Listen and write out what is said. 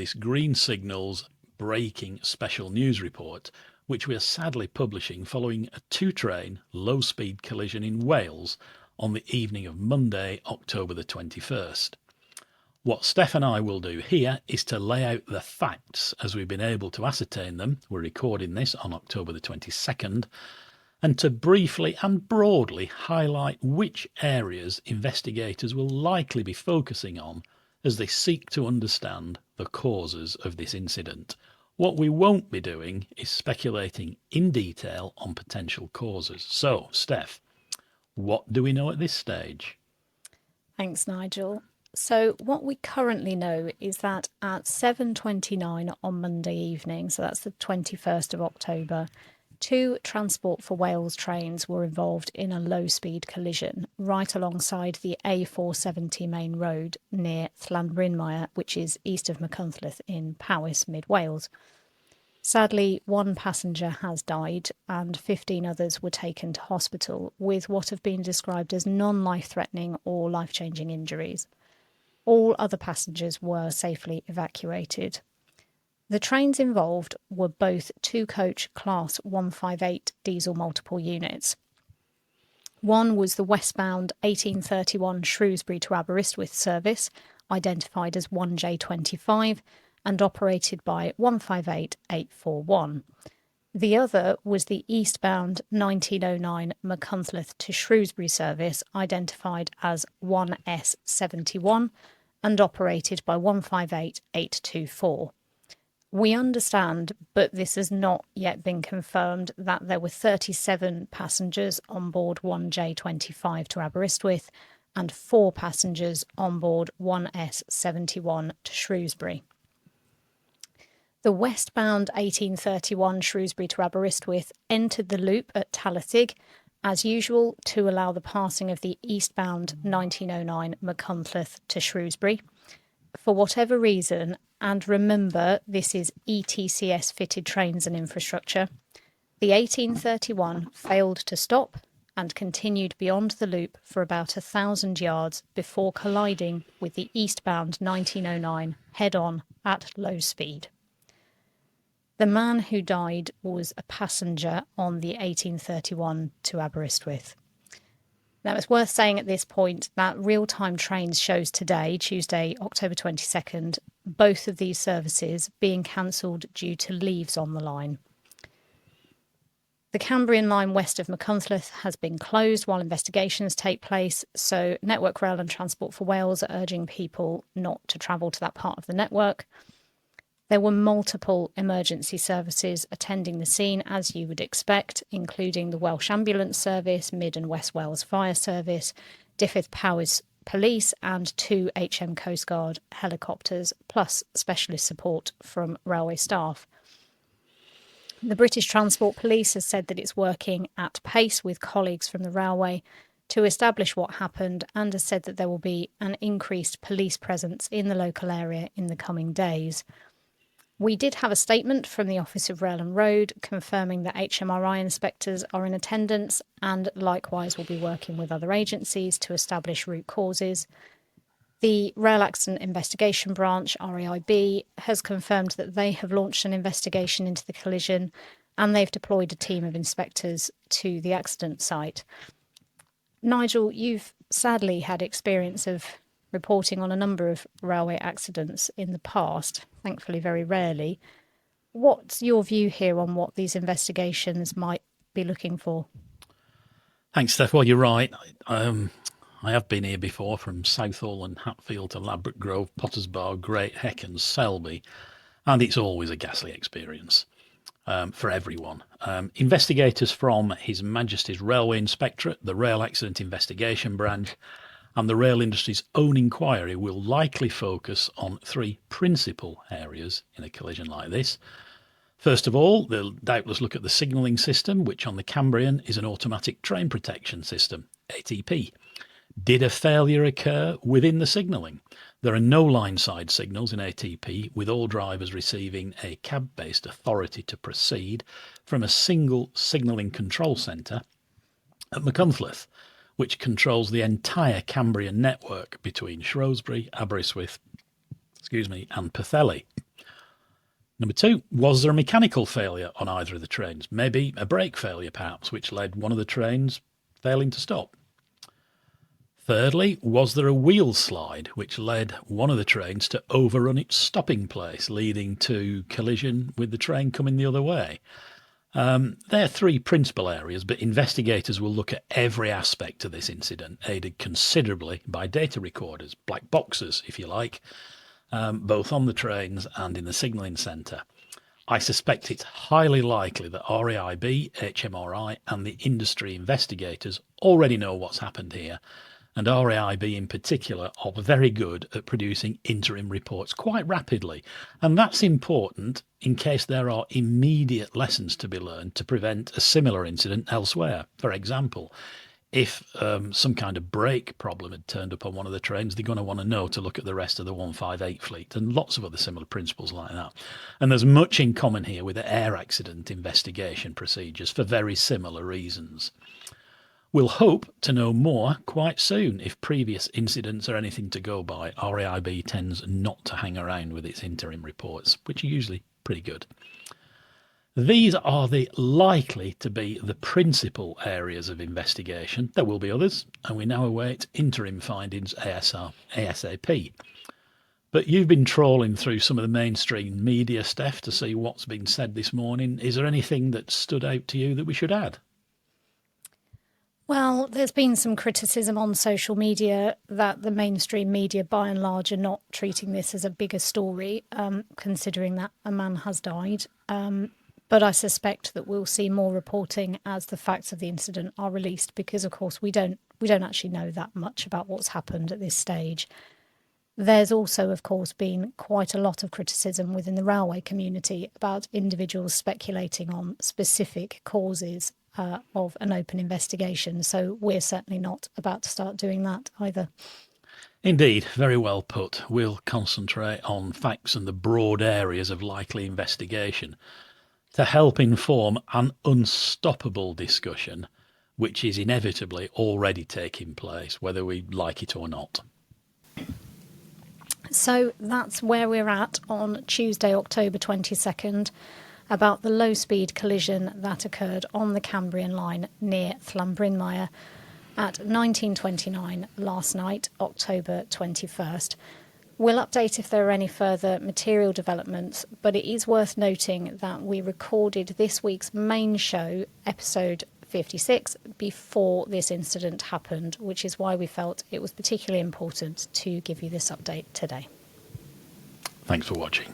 this Green Signals breaking special news report, which we are sadly publishing following a two-train low-speed collision in Wales on the evening of Monday, October the 21st. What Stef and I will do here is to lay out the facts as we've been able to ascertain them. We're recording this on October the 22nd, and to briefly and broadly highlight which areas investigators will likely be focusing on as they seek to understand the causes of this incident. What we won't be doing is speculating in detail on potential causes. So, Stef, what do we know at this stage? Thanks, Nigel. So what we currently know is that at 7:29 on Monday evening, so that's the 21st of October, two Transport for Wales trains were involved in a low-speed collision right alongside the A470 main road near Llanbrynmair, which is east of Machynlleth in Powys, mid-Wales. Sadly, one passenger has died and 15 others were taken to hospital with what have been described as non-life-threatening or life-changing injuries. All other passengers were safely evacuated. The trains involved were both two-coach Class 158 diesel multiple units. One was the westbound 1831 Shrewsbury to Aberystwyth service, identified as 1J25, and operated by 158841. The other was the eastbound 1909 Machynlleth to Shrewsbury service, identified as 1S71 and operated by 158824. We understand, but this has not yet been confirmed, that there were 37 passengers on board 1J25 to Aberystwyth and 4 passengers on board 1S71 to Shrewsbury. The westbound 1831 Shrewsbury to Aberystwyth entered the loop at Tallathig, as usual, to allow the passing of the eastbound 1909 Machynlleth to Shrewsbury. For whatever reason, and remember this is ETCS fitted trains and infrastructure, the 1831 failed to stop and continued beyond the loop for about 1,000 yards before colliding with the eastbound 1909 head-on at low speed. The man who died was a passenger on the 1831 to Aberystwyth. Now, it's worth saying at this point that real-time trains shows today, Tuesday, October 22nd, both of these services being cancelled due to leaves on the line. The Cambrian line west of Machynlleth has been closed while investigations take place, so Network Rail and Transport for Wales are urging people not to travel to that part of the network. There were multiple emergency services attending the scene, as you would expect, including the Welsh Ambulance Service, Mid and West Wales Fire Service, Dyfed Powys Police and 2 HM Coast Guard helicopters, plus specialist support from railway staff. The British Transport Police has said that it's working at pace with colleagues from the railway to establish what happened, and has said that there will be an increased police presence in the local area in the coming days. We did have a statement from the Office of Rail and Road confirming that HMRI inspectors are in attendance and likewise will be working with other agencies to establish root causes. The Rail Accident Investigation Branch, RAIB, has confirmed that they have launched an investigation into the collision and they've deployed a team of inspectors to the accident site. Nigel, you've sadly had experience of reporting on a number of railway accidents in the past, thankfully very rarely. What's your view here on what these investigations might be looking for? Thanks, Steph. Well, you're right. I have been here before, from Southall and Hatfield to Ladbroke Grove, Pottersbar, Great Heck and Selby, and it's always a ghastly experience for everyone. Investigators from His Majesty's Railway Inspectorate, the Rail Accident Investigation Branch, and the rail industry's own inquiry will likely focus on 3 principal areas in a collision like this. First of all, they'll doubtless look at the signalling system, which on the Cambrian is an automatic train protection system, ATP. Did a failure occur within the signalling? There are no line-side signals in ATP, with all drivers receiving a cab-based authority to proceed from a single signalling control centre at Machynlleth, which controls the entire Cambrian network between Shrewsbury, Aberystwyth, and Pwllheli. Number two, was there a mechanical failure on either of the trains? Maybe a brake failure, perhaps, which led one of the trains failing to stop. Thirdly, was there a wheel slide which led one of the trains to overrun its stopping place, leading to collision with the train coming the other way? There are three principal areas, but investigators will look at every aspect of this incident, aided considerably by data recorders, black boxes, if you like, both on the trains and in the signalling centre. I suspect it's highly likely that RAIB, HMRI, and the industry investigators already know what's happened here, and RAIB in particular are very good at producing interim reports quite rapidly. And that's important in case there are immediate lessons to be learned to prevent a similar incident elsewhere. For example, if some kind of brake problem had turned up on one of the trains, they're going to want to know to look at the rest of the 158 fleet, and lots of other similar principles like that. And there's much in common here with the air accident investigation procedures for very similar reasons. We'll hope to know more quite soon. If previous incidents are anything to go by, RAIB tends not to hang around with its interim reports, which are usually pretty good. These are the likely to be the principal areas of investigation. There will be others, and we now await interim findings ASAP. But you've been trawling through some of the mainstream media, Stef, to see what's been said this morning. Is there anything that stood out to you that we should add? Well, there's been some criticism on social media that the mainstream media, by and large, are not treating this as a bigger story, considering that a man has died. But I suspect that we'll see more reporting as the facts of the incident are released, because, of course, we don't actually know that much about what's happened at this stage. There's also, of course, been quite a lot of criticism within the railway community about individuals speculating on specific causes of an open investigation. So we're certainly not about to start doing that either. Indeed, very well put. We'll concentrate on facts and the broad areas of likely investigation to help inform an unstoppable discussion, which is inevitably already taking place, whether we like it or not. So that's where we're at on Tuesday, October 22nd, about the low-speed collision that occurred on the Cambrian line near Llanbrynmair at 19:29 last night, October 21st. We'll update if there are any further material developments, but it is worth noting that we recorded this week's main show, episode 56, before this incident happened, which is why we felt it was particularly important to give you this update today. Thanks for watching.